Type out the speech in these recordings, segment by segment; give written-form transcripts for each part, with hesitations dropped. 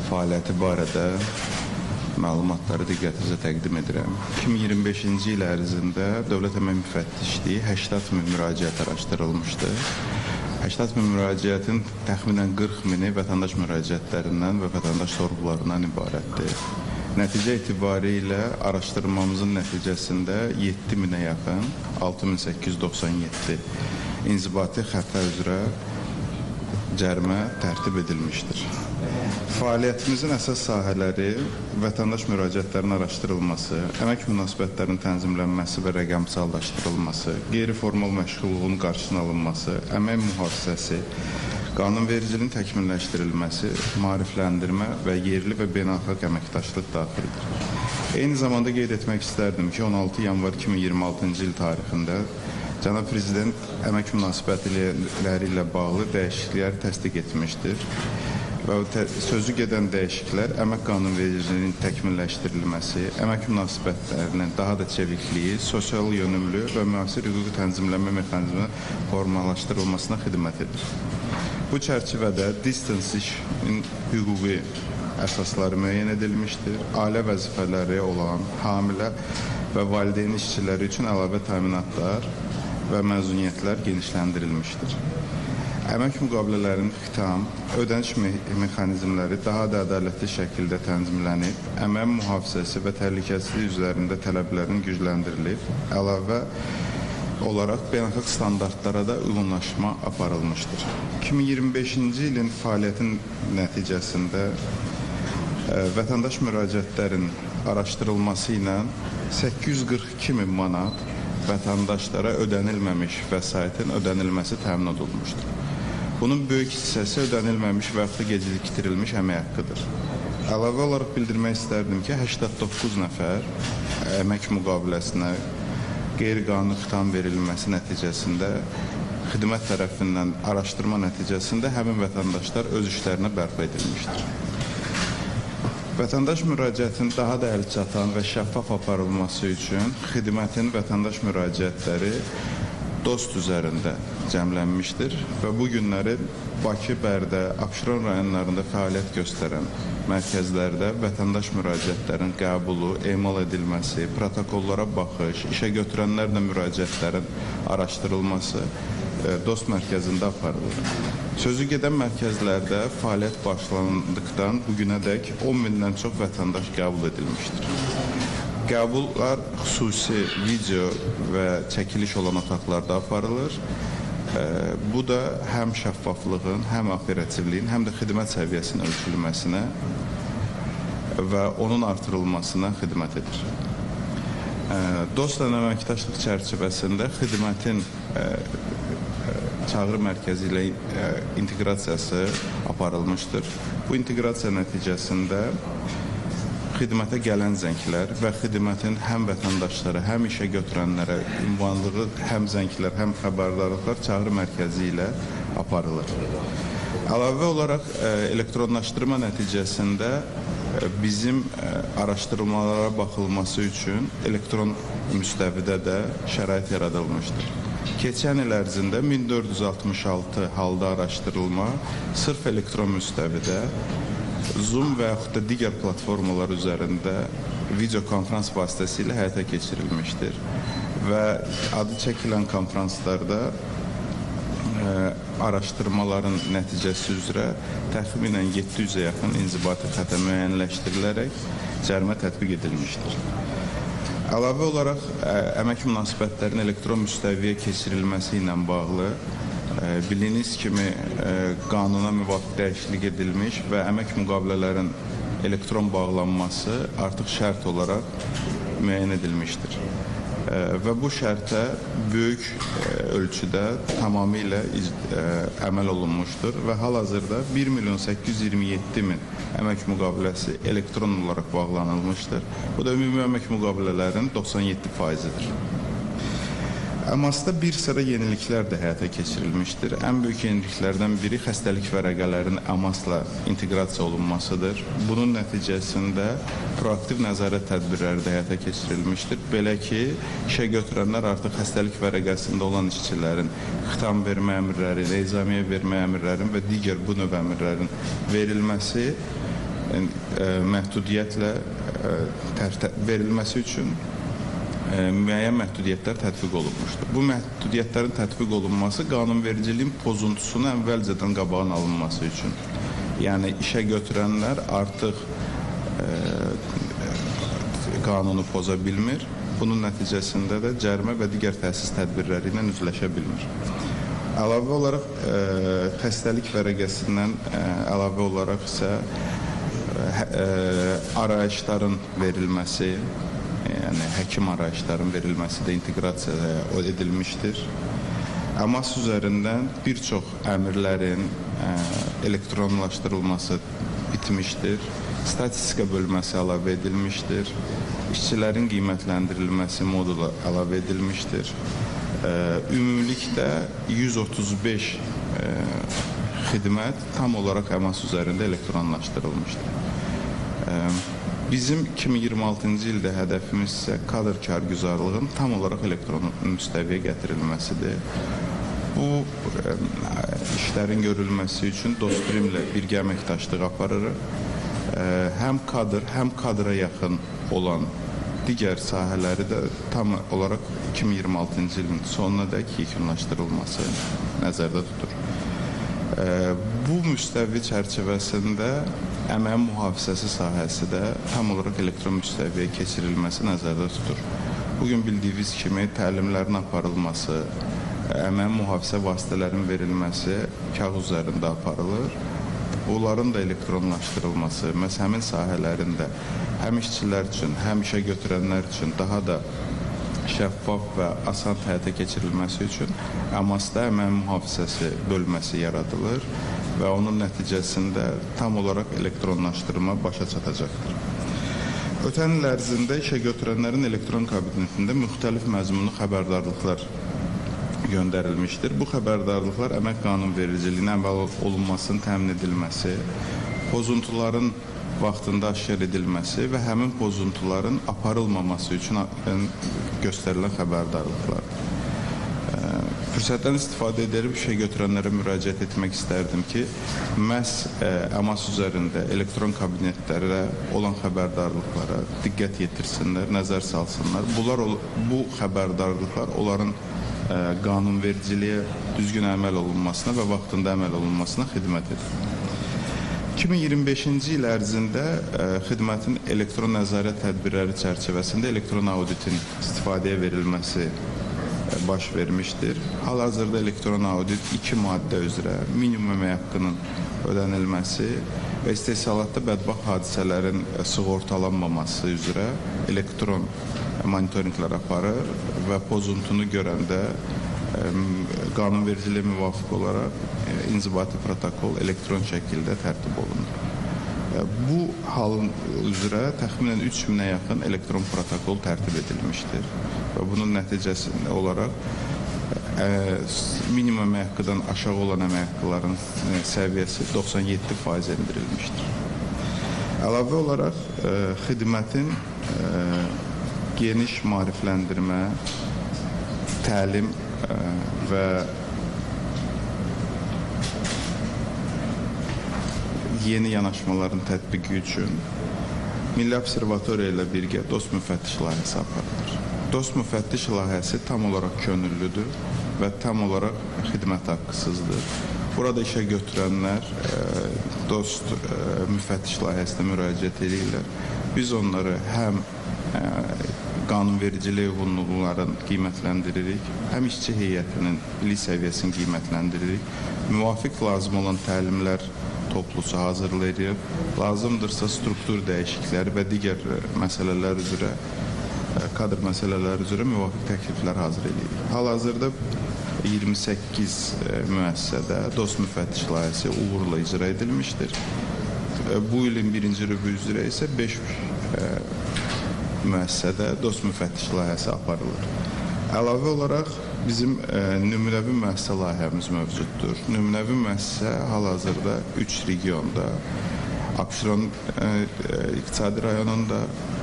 fəaliyyəti barədə məlumatları diqqətinizə təqdim edirəm. 2025-ci il ərzində Dövlət Əmək Müfəttişliyi 80 min müraciət araşdırılmışdı. 80 min müraciətin təxminən 40 mini vətəndaş müraciətlərindən və vətəndaş sorğularından ibarətdir. Nəticə etibarilə araşdırmamızın nəticəsində 7 minə yaxın 6897 inzibati xəta üzrə cərimə tərtib edilmişdir. Fəaliyyətimizin əsas sahələri vətəndaş müraciətlərinin araşdırılması, əmək münasibətlərinin tənzimlənməsi və rəqəmsallaşdırılması, qeyri-formal məşğulluğun qarşısının alınması, əmək mühafizəsi, qanunvericiliyin təkmilləşdirilməsi, maarifləndirmə və yerli və beynəlxalq əməkdaşlıq daxildir. Eyni zamanda qeyd etmək istərdim ki, 16 yanvar 2026-cı il tarixində Cənab Prezident əmək münasibətləri ilə bağlı dəyişiklikləri təsdiq etmişdir və sözü gedən dəyişikliklər əmək qanunvericiliyinin təkmilləşdirilməsi, əmək münasibətlərinin daha da çevikliyi, sosial yönümlü və müasir hüquqi tənzimlənmə mexanizminin formalaşdırılmasına xidmət edir. Bu çərçivədə distance işin hüquqi əsasları müəyyən edilmişdir. Ailə vəzifələri olan hamilə və valideyn işçiləri üçün əlavə təminatlar və məzuniyyətlər genişləndirilmişdir. Əmək müqavilələrinin xitam, ödəniş mexanizmləri daha da ədalətli şəkildə tənzimlənib, əmək mühafizəsi və təhlükəsizlik üzərində tələblərin gücləndirilib, əlavə olaraq beynəlxalq standartlara da uyğunlaşma aparılmışdır. 2025-ci ilin fəaliyyətin nəticəsində vətəndaş müraciətlərin araşdırılması ilə 842 min manat vətəndaşlara ödənilməmiş vəsaitin ödənilməsi təmin olunmuşdur. Bunun böyük hissəsi ödənilməmiş və yaxud da gecikdirilmiş əmək haqqıdır. Əlavə olaraq bildirmək istərdim ki, 89 nəfər əmək müqaviləsinə qeyri-qanuni xitam verilməsi nəticəsində xidmət tərəfindən araşdırma nəticəsində həmin vətəndaşlar öz işlərinə bərpa edilmişdir. Vətəndaş müraciətinin daha da əlçatan və şəffaf aparılması üçün xidmətin vətəndaş müraciətləri DOST üzərində cəmlənmişdir və bu günləri Bakı, Bərdə, Abşeron rayonlarında fəaliyyət göstərən mərkəzlərdə vətəndaş müraciətlərin qəbulu, emal edilməsi, protokollara baxış, işə götürənlərlə müraciətlərin araşdırılması DOST mərkəzində aparılır. Sözü gedən mərkəzlərdə fəaliyyət başlandıqdan bugünədək 10 mindən çox vətəndaş qəbul edilmişdir. Qəbullar xüsusi video və çəkiliş olan otaqlarda aparılır. Bu da həm şəffaflığın, həm operativliyin, həm də xidmət səviyyəsinin ölçülməsinə və onun artırılmasına xidmət edir. DOST-la əməkdaşlıq çərçivəsində xidmətin çağrı mərkəzi ilə inteqrasiyası aparılmışdır. Bu inteqrasiya nəticəsində xidmətə gələn zənglər və xidmətin həm vətəndaşlara, həm işə götürənlərə ünvanlığı, həm zənglər, həm xəbərdarlıqlar çağrı mərkəzi ilə aparılır. Əlavə olaraq elektronlaşdırma nəticəsində bizim araşdırmalara baxılması üçün elektron müstəvidə də şərait yaradılmışdır. Keçən il ərzində 1466 halda araşdırılma sırf elektron müstəvidə Zoom və yaxud da digər platformalar üzərində video konferans vasitəsilə həyata keçirilmişdir və adı çəkilən konferanslarda araşdırmaların nəticəsi üzrə təxminən 700-ə yaxın inzibati xəta müəyyənləşdirilərək cərimə tətbiq edilmişdir. Əlavə olaraq əmək münasibətlərinin elektron müstəviyə keçirilməsi ilə bağlı bildiğiniz kimi qanuna müvafiq dəyişiklik edilmiş və əmək müqavilələrinin elektron bağlanması artıq şərt olaraq müəyyən edilmişdir. Və bu şərtə böyük ölçüdə tamamilə əməl olunmuşdur və hal-hazırda 1.827.000 əmək müqaviləsi elektron olaraq bağlanılmışdır. Bu da ümumi əmək müqavilələrinin 97%-dir. Əmasda bir sıra yeniliklər də həyata keçirilmişdir. Ən böyük yeniliklərdən biri xəstəlik vərəqələrinin əmasla inteqrasiya olunmasıdır. Bunun nəticəsində proaktiv nəzarət tədbirləri də həyata keçirilmişdir. Belə ki, işə götürənlər artıq xəstəlik vərəqəsində olan işçilərin xitam vermə əmrləri, nizamiyə vermə əmrlərin və digər bu növ əmrlərin verilməsi məhdudiyyətlə verilməsi üçün müəyyən məhdudiyyətlər tətbiq olunmuşdur. Bu məhdudiyyətlərin tətbiq olunması qanunvericiliyin pozuntusunun əvvəlcədən qabağın alınması üçün. Yəni işə götürənlər artıq qanunu poza bilmir. Bunun nəticəsində də cərimə və digər təsis tədbirləri ilə üzləşə bilmir. Əlavə olaraq xəstəlik vərəqəsindən əlavə olaraq isə arayışların verilməsi, yəni həkim arayışların verilməsi də inteqrasiyaya edilmişdir. Əmas üzərindən bir çox əmrlərin elektronlaşdırılması bitmişdir. Statistika bölməsi əlavə edilmişdir. İşçilərin qiymətləndirilməsi modulu əlavə edilmişdir. Ümumilikdə 135 xidmət tam olaraq Əmas üzərində elektronlaşdırılmışdır. Bizim 2026-cı ildə hədəfimiz isə kadr kargüzarlığın tam olaraq elektron müstəviyə gətirilməsidir. Bu işlərin görülməsi üçün Dostrimlə birgə əməkdaşlıq aparırıq. Həm kadr, həm kadra yaxın olan digər sahələri də tam olaraq 2026-cı ilin sonuna dək yekunlaşdırılması nəzərdə tutulur. Bu müstəvi çərçivəsində əmək mühafizəsi sahəsi də tam olaraq elektron müstəviyə keçirilməsi nəzərdə tutulur. Bugün bildiyiniz kimi təlimlərin aparılması, əmək mühafizə vasitələrinin verilməsi kağız üzərində aparılır. Onların da elektronlaşdırılması, məhz həmin sahələrində həm işçilər üçün, həm işə götürənlər üçün daha da şəffaf və asan həyata keçirilməsi üçün Əmasda əmək mühafizəsi bölməsi yaradılır və onun nəticəsində tam olaraq elektronlaşdırma başa çatacaqdır. Ötən il ərzində işə götürənlərin elektron kabinetində müxtəlif məzmunlu xəbərdarlıqlar göndərilmişdir. Bu xəbərdarlıqlar əmək qanunvericiliyinin əməl olunmasının təmin edilməsi, pozuntuların vaxtında aşkar edilməsi və həmin pozuntuların aparılmaması üçün göstərilən xəbərdarlıqlar. Fürsətdən istifadə edərək işə götürənlərə müraciət etmək istərdim ki, məhz Əmas üzərində elektron kabinetlərə olan xəbərdarlıqlara diqqət yetirsinlər, nəzər salsınlar. Bu xəbərdarlıqlar onların qanunvericiliyə düzgün əməl olunmasına və vaxtında əməl olunmasına xidmət edir. 2025-ci il ərzində xidmətin elektron nəzarət tədbirləri çərçivəsində elektron auditin istifadəyə verilməsi baş vermişdir. Hal-hazırda elektron audit 2 maddə üzrə minimum əmək haqqının ödənilməsi və istehsalatda bədbaxt hadisələrin sığortalanmaması üzrə elektron monitorinqlər aparır və pozuntunu görəndə qanunvericiliyə müvafiq olaraq inzibati protokol elektron şəkildə tərtib olunur. Bu halın üzrə təxminən 3000-ə yaxın elektron protokol tərtib edilmişdir və bunun nəticəsində olaraq minimum əmək haqqıdan aşağı olan əmək haqqıların səviyyəsi 97% endirilmişdir. Əlavə olaraq xidmətin geniş maarifləndirmə, təlim və yeni yanaşmaların tətbiqi üçün Milli Observatoriya ilə birgə dost müfəttiş layihəsi aparılır. Dost müfəttiş layihəsi tam olaraq könüllüdür və tam olaraq xidmət haqqısızdır. Burada işə götürənlər dost müfəttiş layihəsinə müraciət edirlər. Biz onları həm qanunvericiliyə uyğunluqların qiymətləndiririk, həm işçi heyətinin bilik səviyyəsini qiymətləndiririk, müvafiq lazım olan təlimlər toplusu hazırlayırıq, lazımdırsa struktur dəyişiklikləri və digər məsələlər üzrə, kadr məsələləri üzrə müvafiq təkliflər hazır edirik. Hal-hazırda 28 müəssisədə dost müfəttiş layihəsi uğurla icra edilmişdir. Bu ilin birinci rübü üzrə isə 5 müəssisədə dost müfəttiş layihəsi aparılır. Əlavə olaraq bizim nümunəvi müəssisə layihəmiz mövcuddur. Nümunəvi müəssisə hal-hazırda 3 regionda, Abşeron İqtisadi rayonunda,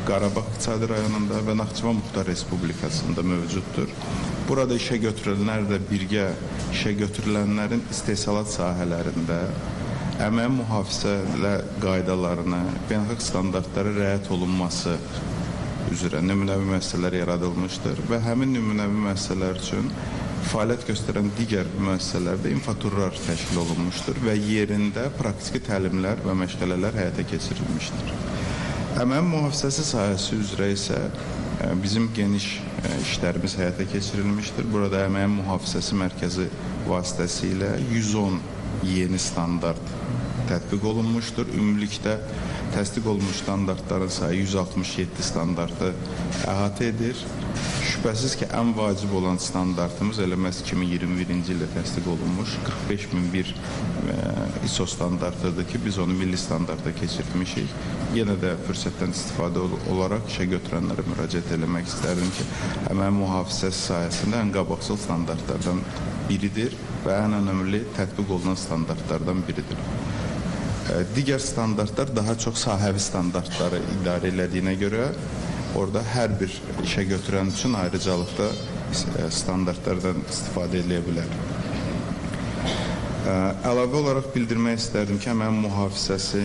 Qarabağ İqtisadi rayonunda və Naxçıvan Muxtar Respublikasında mövcuddur. Burada işə götürülənlər də birgə işə götürülənlərin istehsalat sahələrində əmək mühafizə qaydalarına, beynəlxalq standartlara riayət olunması üzrə nümunəvi müəssisələr yaradılmışdır və həmin nümunəvi müəssisələr üçün fəaliyyət göstərən digər müəssisələrdə infoturlar təşkil olunmuşdur və yerində praktiki təlimlər və məşğələlər həyata keçirilmişdir. Əmək mühafizəsi sahəsi üzrə isə bizim geniş işlərimiz həyata keçirilmişdir. Burada əmək mühafizəsi mərkəzi vasitəsilə 110 yeni standart tətbiq olunmuşdur. Ümumilikdə təsdiq olunmuş standartların sayı 167 standartı əhatə edir. Şübhəsiz ki, ən vacib olan standartımız elə məhz 2021-ci ildə təsdiq olunmuş 45001 ISO standartıdır ki, biz onu milli standarta keçirmişik. Yenə də fürsətdən istifadə olaraq işə götürənlərə müraciət eləmək istərdim ki, əmək mühafizəsi sahəsində ən qabaqcıl standartlardan biridir və ən önəmli tətbiq olunan standartlardan biridir. Digər standartlar daha çox sahəvi standartları idarə elədiyinə görə orada hər bir işə götürən üçün ayrıcalıqda standartlardan istifadə edə bilər. Əlavə olaraq bildirmək istərdim ki, əmək mühafizəsi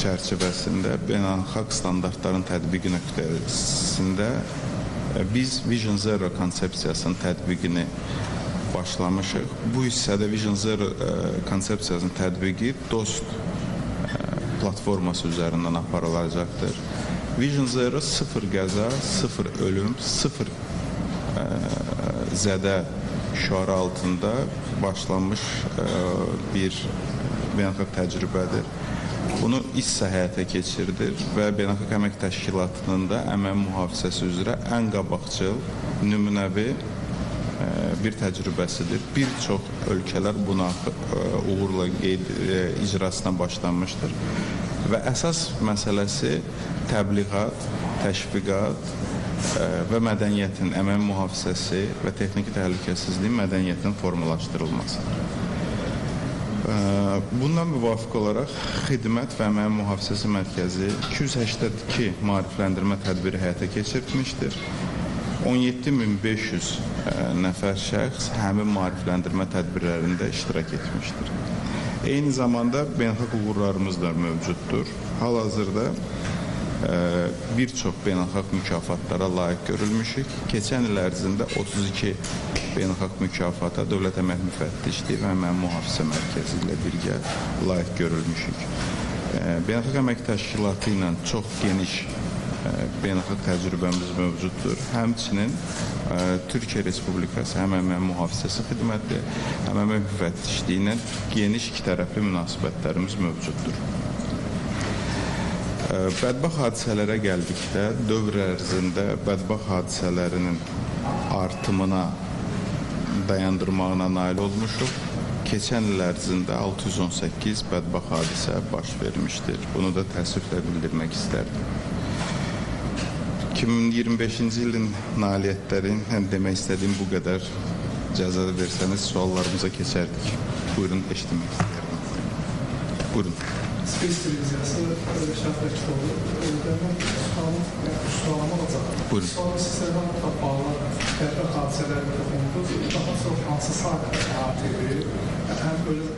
çərçivəsində beynəlxalq standartların tətbiqi nöqtəsində biz Vision Zero konsepsiyasının tətbiqini başlamışıq. Bu hissədə Vision Zero konsepsiyasının tətbiqi DOST platforması üzərindən aparılacaqdır. Vision Zero sıfır qəza, sıfır ölüm, sıfır zədə şüarı altında başlanmış bir beynəlxalq təcrübədir. Bunu İSSA həyata keçirdir və Beynəlxalq Əmək Təşkilatının da əmək mühafizəsi üzrə ən qabaqcıl nümunəvi bir təcrübəsidir. Bir çox ölkələr buna uğurla icrasına başlanmışdır və əsas məsələsi təbliğat, təşviqat və mədəniyyətin, əmək mühafizəsi və texniki təhlükəsizliyin mədəniyyətinin formalaşdırılmasıdır. Bundan müvafiq olaraq Xidmət və Əmək Mühafizəsi Mərkəzi 282 maarifləndirmə tədbiri həyata keçirmişdir. 17500 nəfər şəxs həmin maarifləndirmə tədbirlərində iştirak etmişdir. Eyni zamanda beynəlxalq uğurlarımız da mövcuddur. Hal-hazırda bir çox beynəlxalq mükafatlara layiq görülmüşük. Keçən il ərzində 32 beynəlxalq mükafata Dövlət Əmək Müfəttişliyi və Əmək Mühafizə Mərkəzi ilə birgə layiq görülmüşük. Beynəlxalq Əmək Təşkilatı ilə çox geniş beynəlxalq təcrübəmiz mövcuddur. Həmçinin Türkiyə Respublikası həm Əmək Mühafizəsi Xidməti, həm Əmək Müfəttişliyi ilə geniş ikitərəfli münasibətlərimiz mövcuddur. Bədbaxt hadisələrə gəldikdə, dövr ərzində bədbaxt hadisələrinin artımına dayandırmağına nail olmuşuq. Keçən il ərzində 618 bədbaxt hadisə baş vermişdir. Bunu da təəssüflə bildirmək istərdim. 2025-ci ilin nailiyyətlərin demək istədiyim bu qədər. İcazə versəniz suallarımıza keçərdik. Buyurun, eşitmək istəyirəm. Buyurun. Space televiziyası şərtlər kitabı. Sualım olacaq. Buyurun. Sualım sizlərdən bağlı bədbəxt hadisələrlə toxundunuz. Daha çox hansı sahədə əhatə edir? Həm ölüm